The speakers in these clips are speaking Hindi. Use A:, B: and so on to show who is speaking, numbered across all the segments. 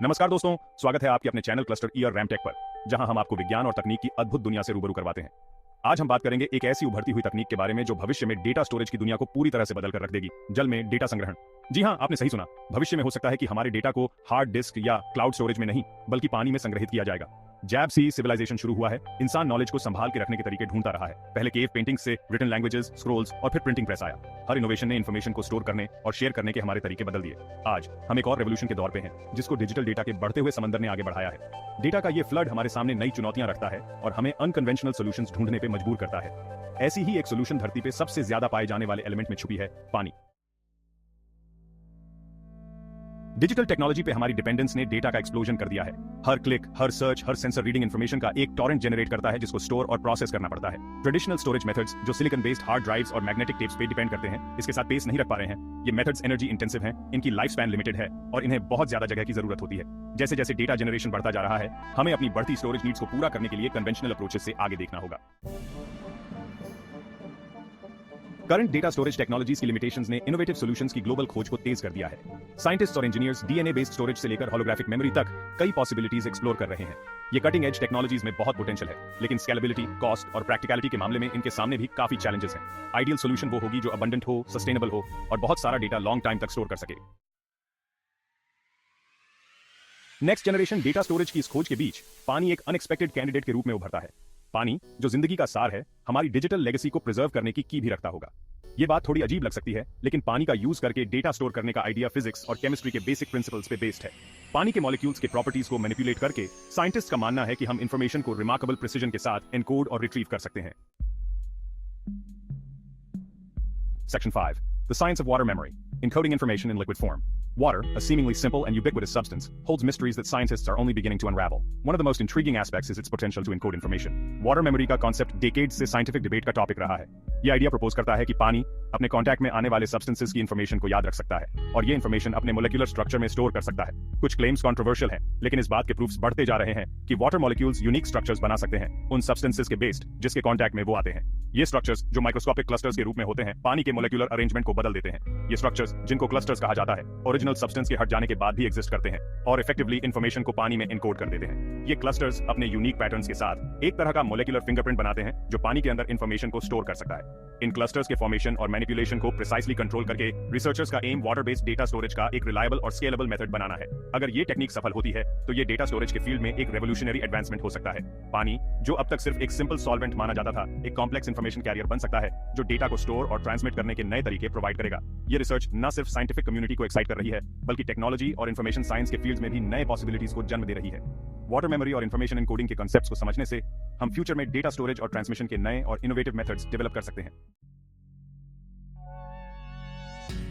A: नमस्कार दोस्तों, स्वागत है आपके अपने चैनल क्लस्टर ई और रैमटेक पर, जहां हम आपको विज्ञान और तकनीक की अद्भुत दुनिया से रूबरू करवाते हैं। आज हम बात करेंगे एक ऐसी उभरती हुई तकनीक के बारे में जो भविष्य में डेटा स्टोरेज की दुनिया को पूरी तरह से बदल कर रख देगी, जल में डेटा संग्रहण। जी हां, आपने सही सुना। भविष्य में हो सकता है कि हमारे डेटा को हार्ड डिस्क या क्लाउड स्टोरेज में नहीं, बल्कि पानी में संग्रहित किया जाएगा। जैब से सिविलाइजेशन शुरू हुआ है, इंसान नॉलेज को संभाल के रखने के तरीके ढूंढता रहा है। पहले केव पेंटिंग से रिटन लैंग्वेजेस, स्क्रोल्स और फिर प्रिंटिंग प्रेस आया। हर इनोवेशन ने इन्फॉर्मेशन को स्टोर करने और शेयर करने के हमारे तरीके बदल दिए। आज हम एक और रेवोल्यूशन के दौर पे हैं, जिसको डिजिटल डेटा के बढ़ते हुए समंदर ने आगे बढ़ाया है। डेटा का ये फ्लड हमारे सामने नई चुनौतियां रखता है और हमें अनकन्वेंशनल सॉल्यूशंस ढूंढने पे मजबूर करता है। ऐसी ही एक सॉल्यूशन धरती पे सबसे ज्यादा पाए जाने वाले एलिमेंट में छुपी है, पानी। डिजिटल टेक्नोलॉजी पे हमारी डिपेंडेंस ने डेटा का एक्सप्लोजन कर दिया है। हर क्लिक, हर सर्च, हर सेंसर रीडिंग इंफॉर्मेशन का एक टॉरेंट जनरेट करता है, जिसको स्टोर और प्रोसेस करना पड़ता है। ट्रेडिशनल स्टोरेज मेथड्स जो सिलिकॉन बेस्ड हार्ड ड्राइव्स और मैग्नेटिक टेप्स पे डिपेंड करते हैं, इसके साथ पेस नहीं रख पा रहे हैं। ये मेथड्स एनर्जी इंटेंसिव हैं, इनकी लाइफ स्पैन लिमिटेड है और इन्हें बहुत ज्यादा जगह की जरूरत होती है। जैसे जैसे डेटा जनरेशन बढ़ता जा रहा है, हमें अपनी बढ़ती स्टोरेज नीड्स को पूरा करने के लिए कन्वेंशनल अप्रोचेस से आगे देखना होगा। करंट डेटा स्टोरेज टेक्नोलॉजीज की लिमिटेशंस ने इनोवेटिव सॉल्यूशंस की ग्लोबल खोज को तेज कर दिया है। साइंटिस्ट्स और इंजीनियर्स डीएनए बेस्ड स्टोरेज से लेकर होलोग्राफिक मेमोरी तक कई पॉसिबिलिटीज एक्सप्लोर कर रहे हैं। ये कटिंग एज टेक्नोलॉजीज में बहुत पोटेंशियल है, लेकिन स्केलेबिलिटी, कॉस्ट और प्रैक्टिकलिटी के मामले में इनके सामने भी काफी चैलेंजेस हैं। आइडियल सॉल्यूशन वो होगी जो अबंडेंट हो, सस्टेनेबल हो और बहुत सारा डेटा लॉन्ग टाइम तक स्टोर कर सके। नेक्स्ट जनरेशन डेटा स्टोरेज की इस खोज के बीच पानी एक अनएक्सपेक्टेड कैंडिडेट के रूप में उभरता है। पानी, जो जिंदगी का सार है, हमारी डिजिटल लेगेसी को प्रिजर्व करने की भी रखता होगा। ये बात थोड़ी अजीब लग सकती है, लेकिन पानी का यूज करके डेटा स्टोर करने का आइडिया फिजिक्स और केमिस्ट्री के बेसिक प्रिंसिपल्स पे बेस्ड है। पानी के मॉलिक्यूल्स के प्रॉपर्टीज को मैनिपुलेट करके साइंटिस्ट का मानना है कि हम इंफॉर्मेशन को रिमार्केबल प्रिसिजन के साथ एनकोड और रिट्रीव कर सकते हैं। Section 5. The science of water memory. Encoding information in liquid form. Water, a seemingly simple and ubiquitous substance, holds mysteries that scientists are only beginning to unravel. One of the most intriguing aspects is its potential to encode information. Water memory का concept decades से scientific debate का topic रहा है। ये आइडिया प्रपोज करता है कि पानी अपने कांटेक्ट में आने वाले सब्सटेंसेस की इंफॉर्मेशन को याद रख सकता है और ये इंफॉर्मेशन अपने मोलेक्युलर स्ट्रक्चर में स्टोर कर सकता है। कुछ क्लेम्स कंट्रोवर्शियल हैं, लेकिन इस बात के प्रूफ्स बढ़ते जा रहे हैं कि वाटर मॉलिक्यूल्स यूनिक स्ट्रक्चर्स बना सकते हैं उन सब्सटेंसेस के बेस्ड जिसके कांटेक्ट में वो आते हैं। ये स्ट्रक्चर्स, जो माइक्रोस्कोपिक क्लस्टर्स के रूप में होते हैं, पानी के मोलेक्युलर अरेंजमेंट को बदल देते हैं। ये स्ट्रक्चर्स, जिनको क्लस्टर्स कहा जाता है, ओरिजिनल सब्सटेंस के हट जाने के बाद भी एग्जिस्ट करते हैं और इफेक्टिवली इंफॉर्मेशन को पानी में एनकोड कर देते हैं। ये क्लस्टर्स अपने यूनिक पैटर्न्स के साथ एक तरह का मोलेक्युलर फिंगरप्रिंट बनाते हैं जो पानी के अंदर इंफॉर्मेशन को स्टोर कर सकता है। इन क्लस्टर्स के फॉर्मेशन और मैनिपुलेशन को प्रिसाइसली कंट्रोल करके रिसर्चर्स का aim water based data storage का एक रिलायबल और स्केलेबल मेथड बनाना है। अगर ये टेक्निक सफल होती है तो ये डेटा स्टोरेज के फील्ड में एक रेवोल्यूशनरी एडवांसमेंट हो सकता है। पानी, जो अब तक सिर्फ एक सिंपल सॉल्वेंट माना जाता था, एक कॉम्प्लेक्स इंफॉर्मेशन कैरियर बन सकता है जो डेटा को स्टोर और ट्रांसमिट करने के नए तरीके प्रोवाइड करेगा। ये रिसर्च न सिर्फ साइंटिफिक कम्युनिटी को एक्साइट कर रही है, बल्कि टेक्नोलॉजी और इंफॉर्मेशन साइंस के फील्ड में भी नए पॉसिबिलिटीज को जन्म दे रही है। वाटर मेमोरी और इंफॉर्मेशन एनकोडिंग के कांसेप्ट्स को समझने से हम फ्यूचर में डेटा स्टोरेज और ट्रांसमिशन के नए और इनोवेटिव मेथड्स डेवलप कर सकते हैं।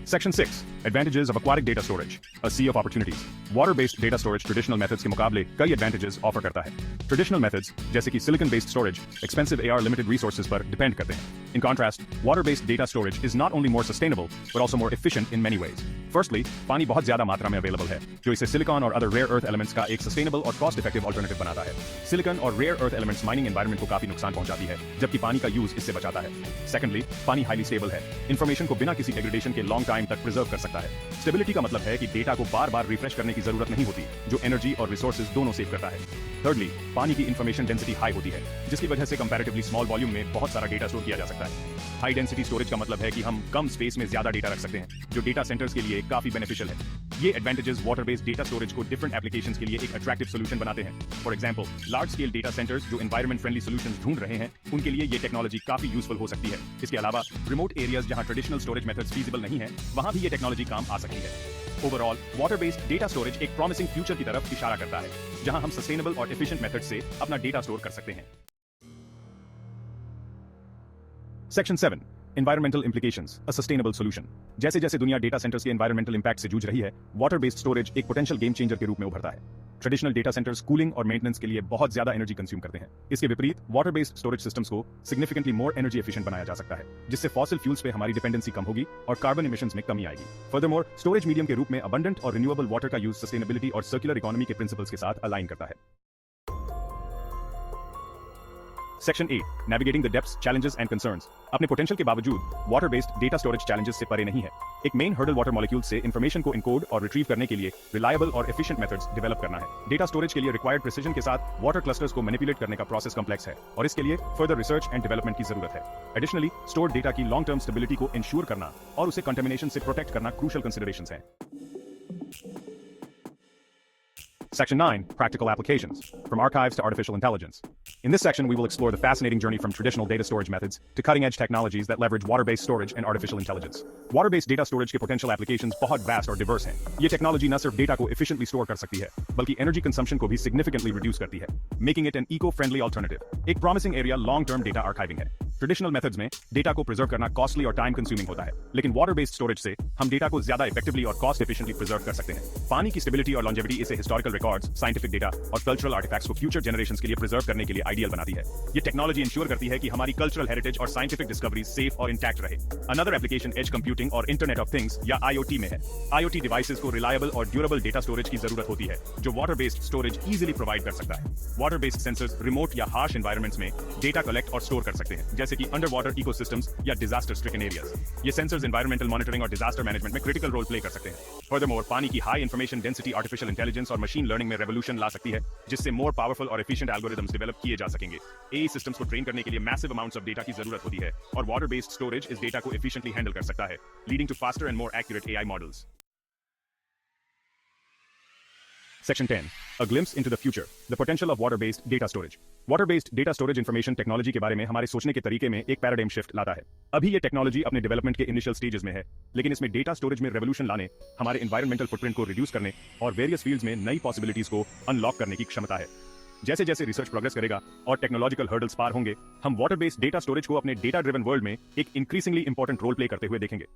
A: Section 6. Advantages of aquatic data storage. A sea of opportunities. Water-based data storage traditional methods के मुकाबले कई advantages offer करता है। Traditional methods, जैसे कि silicon-based storage, expensive AR limited resources पर depend करते हैं। In contrast, water-based data storage is not only more sustainable, but also more efficient in many ways. Firstly, पानी बहुत ज्यादा मात्रा में available है, जो इसे silicon और other rare earth elements का एक sustainable और cost-effective alternative बनाता है। Silicon और rare earth elements mining environment को काफी नुकसान पहुंचाती है, जबकि पानी का यूज इससे बचाता है। Secondly, पानी highly stable है, इंफॉर्मेशन को बिना किसी degradation के long टाइम तक प्रिजर्व कर सकता है। स्टेबिलिटी का मतलब है कि डेटा को बार बार रिफ्रेश करने की जरूरत नहीं होती, जो एनर्जी और रिसोर्सेज दोनों सेव करता है। थर्डली, पानी की इंफॉर्मेशन डेंसिटी हाई होती है, जिसकी वजह से कंपैरेटिवली स्मॉल वॉल्यूम में बहुत सारा डेटा स्टोर किया जा सकता है। हाई डेंसिटी स्टोरेज का मतलब है कि हम कम स्पेस में ज्यादा डेटा रख सकते हैं, जो डेटा सेंटर्स के लिए काफी बेनिफिशियल है। ये advantages water based data storage को डिफरेंट एप्लीकेशंस के लिए एक अट्रैक्टिव सॉल्यूशन बनाते हैं। For example, large scale data centres जो एनवायरमेंट फ्रेंडली सॉल्यूशंस ढूंढ रहे हैं, उनके लिए ये टेक्नोलॉजी काफी यूजफुल हो सकती है। इसके अलावा रिमोट एरियाज जहां ट्रेडिशनल स्टोरेज मेथड्स फीजिबल नहीं है, वहां भी ये टेक्नोलॉजी काम आ सकती है। Overall, water based data storage एक प्रॉमिसिंग फ्यूचर की तरफ इशारा करता है, जहां हम सस्टेनेबल और एफिशिएंट मेथड से अपना डेटा स्टोर कर सकते हैं। Section 7. Environmental implications, a sustainable solution. जैसे जैसे दुनिया डेटा सेंटर्स के एनवायरमेंटल इंपैक्ट से जूझ रही है, वाटर बेस्ड स्टोरेज एक पोटेंशियल गेम चेंजर के रूप में उभरता है। ट्रेडिशनल डेटा सेंटर्स कूलिंग और मेंटेनेंस के लिए बहुत ज्यादा एनर्जी कंज्यूम करते हैं। इसके विपरीत वाटर बेस्ड स्टोरेज सिस्टम्स को सिग्निफिकेंटली मोर एनर्जी एफिशिएंट बनाया जा सकता है, जिससे फॉसिल फ्यूल्स पे हमारी डिपेंडेंसी कम होगी और कार्बन इमिशंस में कमी आएगी। फर्दरमोर, स्टोरेज मीडियम के रूप में अबंडेंट और रिन्यूएबल वाटर का यूज सस्टेनेबिलिटी और सर्कुलर इकोनॉमी के प्रिंसिपल्स के साथ अलाइन करता है। Section 8 navigating the depths challenges and concerns अपने पोटेंशियल के बावजूद water based data storage challenges से परे नहीं है। एक मेन हर्डल वाटर मॉलिक्यूल्स से इंफॉर्मेशन को इनकोड और रिट्रीव करने के लिए रिलायबल और एफिशिएंट मेथड्स डेवलप करना है। डेटा स्टोरेज के लिए रिक्वायर्ड प्रिसीजन के साथ वाटर क्लस्टर्स को मैनिपुलेट करने का प्रोसेस कॉम्प्लेक्स है और इसके लिए फर्दर रिसर्च एंड डेवलपमेंट की जरूरत है। एडिशनली स्टोर्ड डेटा की लॉन्ग टर्म स्टेबिलिटी को इंश्योर करना और उसे कंटेमिनेशन से प्रोटेक्ट करना क्रूशियल कंसिडरेशंस हैं। Section 9, Practical Applications, from archives to artificial intelligence. In this section, we will explore the fascinating journey from traditional data storage methods to cutting-edge technologies that leverage water-based storage and artificial intelligence. Water-based data storage के potential applications बहुत vast और diverse हैं। ये technology न सिर्फ data को efficiently store कर सकती है, बल्कि energy consumption को भी significantly reduce करती है, making it an eco-friendly alternative. एक promising area long-term data archiving है। ट्रेडिशनल मेथड्स में डेटा को प्रिजर्व करना कॉस्टली और टाइम कंज्यूमिंग होता है, लेकिन वाटर बेस्ड स्टोरेज से हम डेटा को ज्यादा इफेक्टिवली और कॉस्ट एफिशिएंटली प्रिजर्व कर सकते हैं। पानी की स्टेबिलिटी और लॉन्जेविटी इसे हिस्टोरिकल रिकॉर्ड्स, साइंटिफिक डेटा और कल्चरल आर्टिफैक्ट्स को फ्यूचर जनरेशंस के लिए प्रिजर्व करने के लिए आइडियल बनाती है। ये टेक्नोलॉजी इंश्योर करती है कि हमारी कल्चरल हेरिटेज और साइंटिफिक डिस्कवरीज सेफ और इंटैक्ट रहे। अनदर एप्लीकेशन एज कंप्यूटिंग और इंटरनेट ऑफ थिंग्स या IoT में है। IoT डिवाइसेस को रिलायबल और ड्यूरेबल डेटा स्टोरेज की जरूरत होती है, जो water based storage easily provide कर सकता है। वाटर बेस्ड सेंसर्स रिमोट या हार्श एनवायरनमेंट्स में डेटा कलेक्ट और स्टोर कर सकते हैं, जैसे कि अंडर वाटर इकोसिस्टम्स या डिजास्टर स्ट्रिकन एरियाज। ये सेंसर्स एनवायरमेंटल मॉनिटरिंग और डिजास्टर मैनेजमेंट में क्रिटिकल रोल प्ले कर सकते हैं। फर्दरमोर, पानी की high information density artificial intelligence और मशीन लर्निंग में रेवोल्यूशन ला सकती है, जिससे मोर पावरफुल और एफिशिएंट एल्गोरिथम्स डेवलप किए जा सकेंगे। AI सिस्टम्स को ट्रेन करने के लिए मैसिव अमाउंट्स ऑफ डेटा की जरूरत होती है, और वाटर बेस्ड स्टोरेज इस डेटा को एफिशिएंटली हैंडल कर सकता है, leading to faster and more accurate AI models. Section 10, A glimpse into the future, the potential of water-based data storage. Water-based data storage information technology के बारे में हमारे सोचने के तरीके में एक पैराडाइम शिफ्ट लाता है। अभी ये टेक्नोलॉजी अपने डेवलपमेंट के इनिशियल स्टेजेस में है, लेकिन इसमें डेटा स्टोरेज में रेवोल्यूशन लाने, हमारे एनवायरमेंटल फुटप्रिंट को रिड्यूस करने और वेरियस फील्ड्स में नई पॉसिबिलिटीज को अनलॉक करने की क्षमता है। जैसे जैसे रिसर्च प्रोग्रेस करेगा और टेक्नोलॉजिकल हर्डल्स पार होंगे, हम वाटर बेस्ड डेटा स्टोरेज को अपने डेटा ड्रिवन वर्ल्ड में एक इंक्रीजिंगली इंपॉर्टेंट रोल प्ले करते हुए देखेंगे।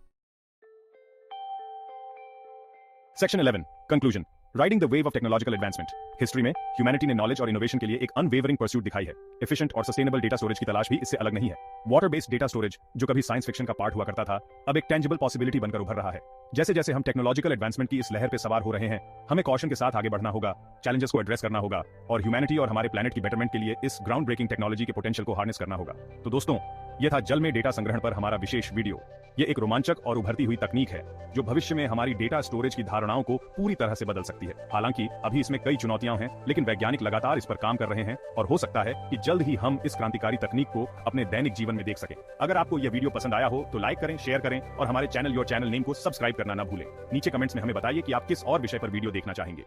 A: Section 11, Conclusion. Riding the wave of technological advancement. History में ह्यूमैनिटी ने नॉलेज और इनोवेशन के लिए एक अनवेवरिंग परस्यूट दिखाई है। एफिशिएंट और सस्टेनेबल डेटा स्टोरेज की तलाश भी इससे अलग नहीं है। वाटर बेस्ड डेटा स्टोरेज, जो कभी साइंस फिक्शन का पार्ट हुआ करता था, अब एक टेंजिबल पॉसिबिलिटी बनकर उभर रहा है। जैसे जैसे हम टेक्नोलॉजिकल एडवांसमेंट की इस लहर पे सवार हो रहे हैं, हमें कॉशन के साथ आगे बढ़ना होगा, चैलेंजेस को एड्रेस करना होगा और ह्यूमैनिटी और हमारे प्लैनेट की बेटरमेंट के लिए इस ग्राउंड ब्रेकिंग टेक्नोलॉजी के पोटेंशियल को हार्नेस करना होगा। तो दोस्तों, यह था जल में डेटा संग्रहण पर हमारा विशेष वीडियो। ये एक रोमांचक और उभरती हुई तकनीक है, जो भविष्य में हमारी डेटा स्टोरेज की धारणाओं को पूरी तरह से बदल सकती है। हालांकि अभी इसमें कई चुनौतियां हैं, लेकिन वैज्ञानिक लगातार इस पर काम कर रहे हैं और हो सकता है कि जल्द ही हम इस क्रांतिकारी तकनीक को अपने दैनिक जीवन में देख सकें। अगर आपको यह वीडियो पसंद आया हो तो लाइक करें, शेयर करें और हमारे चैनल योर चैनल नेम को सब्सक्राइब करना ना भूलें। नीचे कमेंट्स में हमें बताइए कि आप किस और विषय पर वीडियो देखना चाहेंगे।